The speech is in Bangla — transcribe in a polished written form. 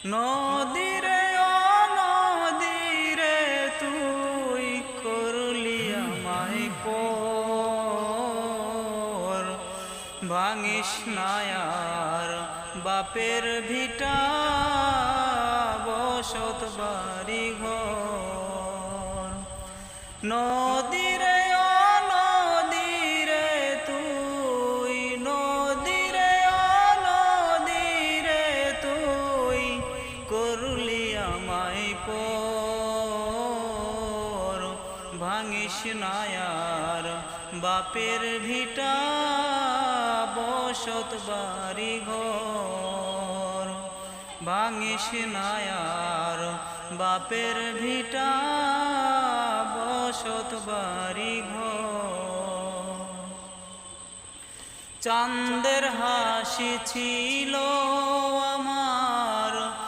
নদীরে ও নদীরে তুই করলি আমায় পর, ভাঙিস না আর বাপের ভিটা বসত বাড়ি ঘর। নদীরে ও নদীরে তুই, নদীরে ও নদীরে তুই করলি আমায় পর, ভাঙিস না আর বাপের ভিটা বসত বাড়ি ঘর। ভাঙিস না আর বাপের ভিটা বসত বাড়ি ঘর। চাঁদের হাসি ছিল